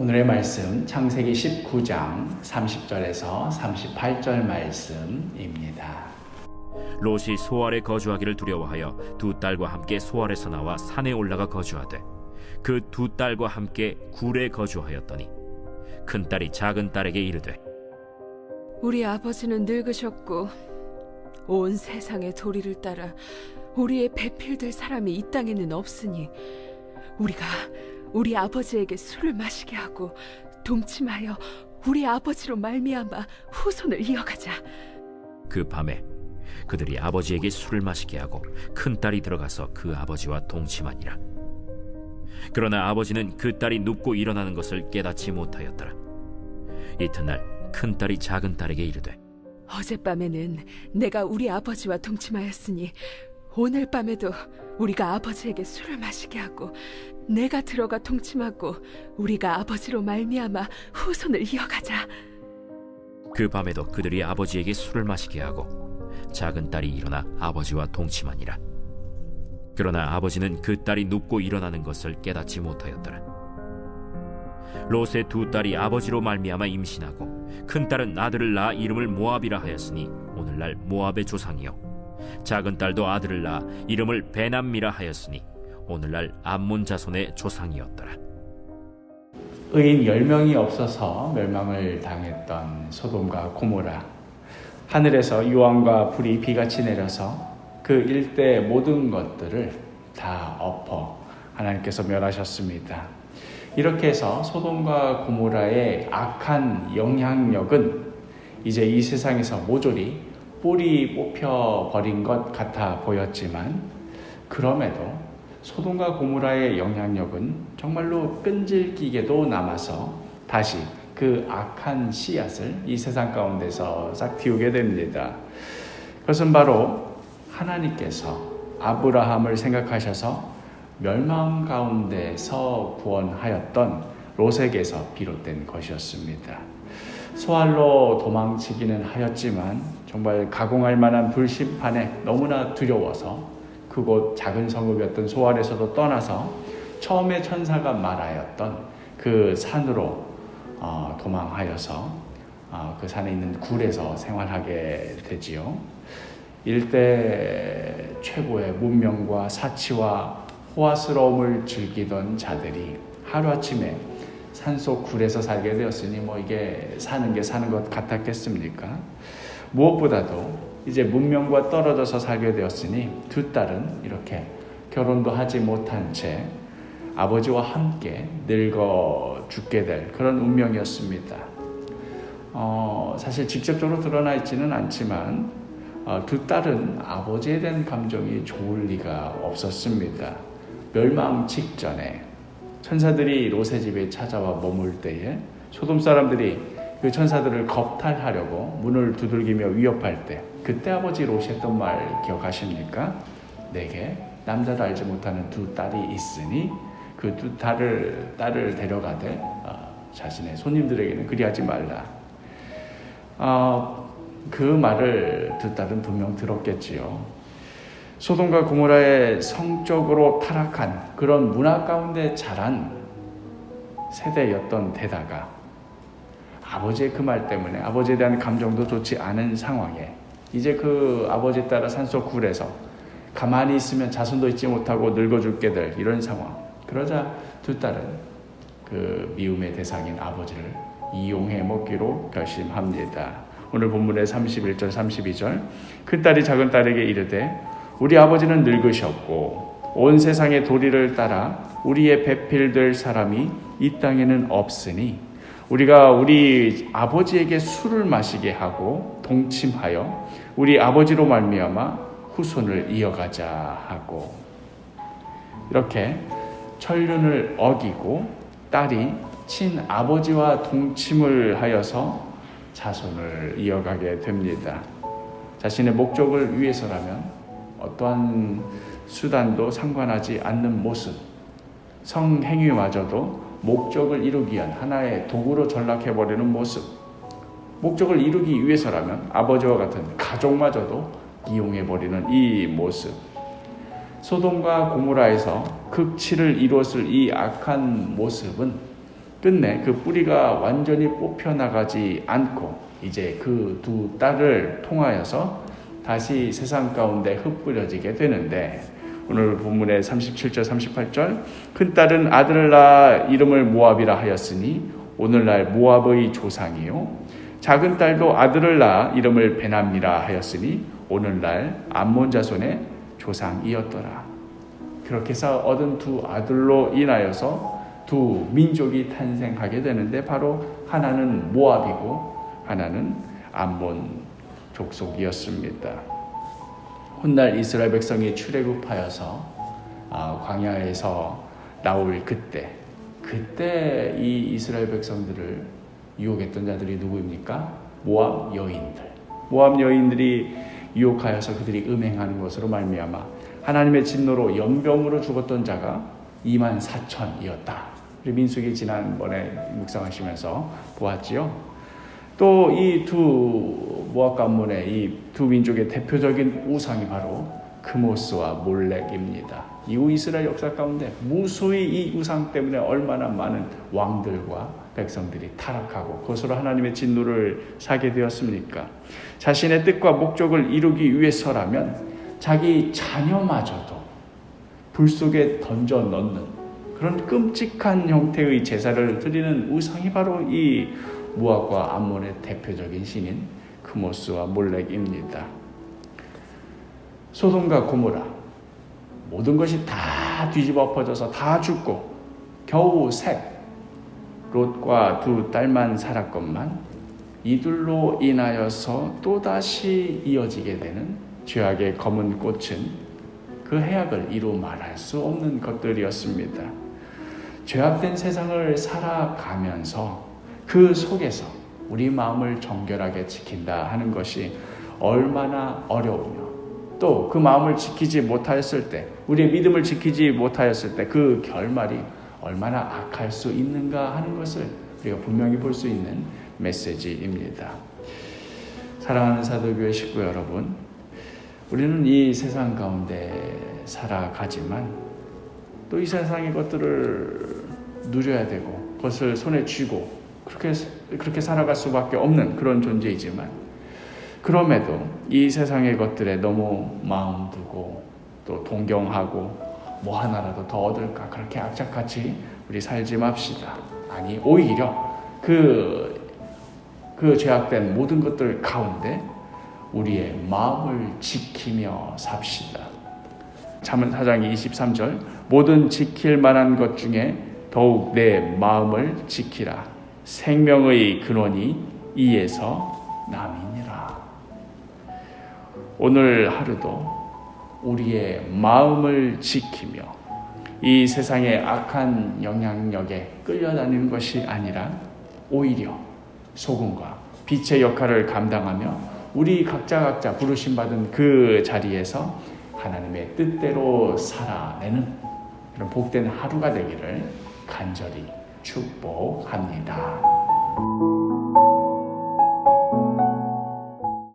오늘의 말씀 창세기 19장 30절에서 38절 말씀입니다. 롯이 소알에 거주하기를 두려워하여 두 딸과 함께 소알에서 나와 산에 올라가 거주하되 그 두 딸과 함께 굴에 거주하였더니 큰 딸이 작은 딸에게 이르되 우리 아버지는 늙으셨고 온 세상의 도리를 따라 우리의 배필될 사람이 이 땅에는 없으니 우리가 우리 아버지에게 술을 마시게 하고 동침하여 우리 아버지로 말미암아 후손을 이어가자. 그 밤에 그들이 아버지에게 술을 마시게 하고 큰 딸이 들어가서 그 아버지와 동침하니라. 그러나 아버지는 그 딸이 눕고 일어나는 것을 깨닫지 못하였더라. 이튿날 큰 딸이 작은 딸에게 이르되 어젯밤에는 내가 우리 아버지와 동침하였으니 오늘 밤에도 우리가 아버지에게 술을 마시게 하고 내가 들어가 동침하고 우리가 아버지로 말미암아 후손을 이어가자. 그 밤에도 그들이 아버지에게 술을 마시게 하고 작은 딸이 일어나 아버지와 동침하니라. 그러나 아버지는 그 딸이 눕고 일어나는 것을 깨닫지 못하였더라. 롯의 두 딸이 아버지로 말미암아 임신하고 큰 딸은 아들을 낳아 이름을 모압이라 하였으니 오늘날 모압의 조상이요 작은 딸도 아들을 낳아 이름을 베남미라 하였으니 오늘날 암몬 자손의 조상이었더라. 의인 10명이 없어서 멸망을 당했던 소돔과 고모라, 하늘에서 유황과 불이 비같이 내려서 그 일대 모든 것들을 다 엎어 하나님께서 멸하셨습니다. 이렇게 해서 소돔과 고모라의 악한 영향력은 이제 이 세상에서 모조리 뿌리 뽑혀버린 것 같아 보였지만, 그럼에도 소돔과 고모라의 영향력은 정말로 끈질기게도 남아서 다시 그 악한 씨앗을 이 세상 가운데서 싹 틔우게 됩니다. 그것은 바로 하나님께서 아브라함을 생각하셔서 멸망 가운데서 구원하였던 롯에게서 비롯된 것이었습니다. 소알로 도망치기는 하였지만 정말 가공할 만한 불심판에 너무나 두려워서 그곳 작은 성읍이었던 소알에서도 떠나서 처음에 천사가 말하였던 그 산으로 도망하여서 그 산에 있는 굴에서 생활하게 되지요. 일대 최고의 문명과 사치와 호화스러움을 즐기던 자들이 하루아침에 산속 굴에서 살게 되었으니 이게 사는 게 사는 것 같았겠습니까? 무엇보다도 이제 문명과 떨어져서 살게 되었으니 두 딸은 이렇게 결혼도 하지 못한 채 아버지와 함께 늙어 죽게 될 그런 운명이었습니다. 사실 직접적으로 드러나 있지는 않지만 두 딸은 아버지에 대한 감정이 좋을 리가 없었습니다. 멸망 직전에 천사들이 롯의 집에 찾아와 머물 때에 소돔 사람들이 그 천사들을 겁탈하려고 문을 두들기며 위협할 때 그때 아버지 롯이 했던 말 기억하십니까? 내게 남자도 알지 못하는 두 딸이 있으니 그 두 딸을 데려가되 자신의 손님들에게는 그리하지 말라. 그 말을 두 딸은 분명 들었겠지요. 소돔과 고모라의 성적으로 타락한 그런 문화 가운데 자란 세대였던 데다가 아버지의 그 말 때문에 아버지에 대한 감정도 좋지 않은 상황에 이제 그 아버지 따라 산속 굴에서 가만히 있으면 자손도 잊지 못하고 늙어 죽게 될 이런 상황. 그러자 두 딸은 그 미움의 대상인 아버지를 이용해 먹기로 결심합니다. 오늘 본문의 31절 32절 큰 딸이 작은 딸에게 이르되 우리 아버지는 늙으셨고 온 세상의 도리를 따라 우리의 배필될 사람이 이 땅에는 없으니 우리가 우리 아버지에게 술을 마시게 하고 동침하여 우리 아버지로 말미암아 후손을 이어가자 하고, 이렇게 천륜을 어기고 딸이 친아버지와 동침을 하여서 자손을 이어가게 됩니다. 자신의 목적을 위해서라면 어떠한 수단도 상관하지 않는 모습, 성행위마저도 목적을 이루기 위한 하나의 도구로 전락해버리는 모습, 목적을 이루기 위해서라면 아버지와 같은 가족마저도 이용해버리는 이 모습, 소돔과 고모라에서 극치를 이루었을 이 악한 모습은 끝내 그 뿌리가 완전히 뽑혀 나가지 않고 이제 그 두 딸을 통하여서 다시 세상 가운데 흩뿌려지게 되는데, 오늘 본문의 37절 38절 큰 딸은 아들을 낳아 이름을 모압이라 하였으니 오늘날 모압의 조상이요, 작은 딸도 아들을 낳아 이름을 베남이라 하였으니 오늘날 암몬 자손의 조상이었더라. 그렇게 해서 얻은 두 아들로 인하여서 두 민족이 탄생하게 되는데, 바로 하나는 모압이고 하나는 암몬 족속이었습니다. 훗날 이스라엘 백성이 출애굽하여서 광야에서 나올 그때 이 이스라엘 백성들을 유혹했던 자들이 누구입니까? 모압 여인들. 모압 여인들이 유혹하여서 그들이 음행하는 것으로 말미암아 하나님의 진노로 연병으로 죽었던 자가 24,000이었다. 우리 민수기 지난번에 묵상하시면서 보았지요. 또 이 두 모압과 암몬의 이 두 민족의 대표적인 우상이 바로 크모스와 몰렉입니다. 이후 이스라엘 역사 가운데 무수히 이 우상 때문에 얼마나 많은 왕들과 백성들이 타락하고 그것으로 하나님의 진노를 사게 되었습니까? 자신의 뜻과 목적을 이루기 위해서라면 자기 자녀마저도 불 속에 던져 넣는 그런 끔찍한 형태의 제사를 드리는 우상이 바로 이 모압과 암몬의 대표적인 신인 크모스와 몰렉입니다. 소돔과 고모라, 모든 것이 다 뒤집어 엎어져서 다 죽고 겨우 셋, 롯과 두 딸만 살았건만 이들로 인하여서 또다시 이어지게 되는 죄악의 검은 꽃은 그 해악을 이루 말할 수 없는 것들이었습니다. 죄악된 세상을 살아가면서 그 속에서 우리 마음을 정결하게 지킨다 하는 것이 얼마나 어려우며, 또 그 마음을 지키지 못하였을 때, 우리의 믿음을 지키지 못하였을 때 그 결말이 얼마나 악할 수 있는가 하는 것을 우리가 분명히 볼 수 있는 메시지입니다. 사랑하는 사도교회 식구 여러분, 우리는 이 세상 가운데 살아가지만 또 이 세상의 것들을 누려야 되고 그것을 손에 쥐고 그렇게 살아갈 수밖에 없는 그런 존재이지만, 그럼에도 이 세상의 것들에 너무 마음 두고 또 동경하고 뭐 하나라도 더 얻을까 그렇게 악착같이 우리 살지 맙시다. 아니, 오히려 그 죄악된 모든 것들 가운데 우리의 마음을 지키며 삽시다. 잠언 4장 23절 모든 지킬 만한 것 중에 더욱 내 마음을 지키라. 생명의 근원이 이에서 남이니라. 오늘 하루도 우리의 마음을 지키며 이 세상의 악한 영향력에 끌려다니는 것이 아니라 오히려 소금과 빛의 역할을 감당하며 우리 각자 부르심받은 그 자리에서 하나님의 뜻대로 살아내는 그런 복된 하루가 되기를 간절히 축복합니다.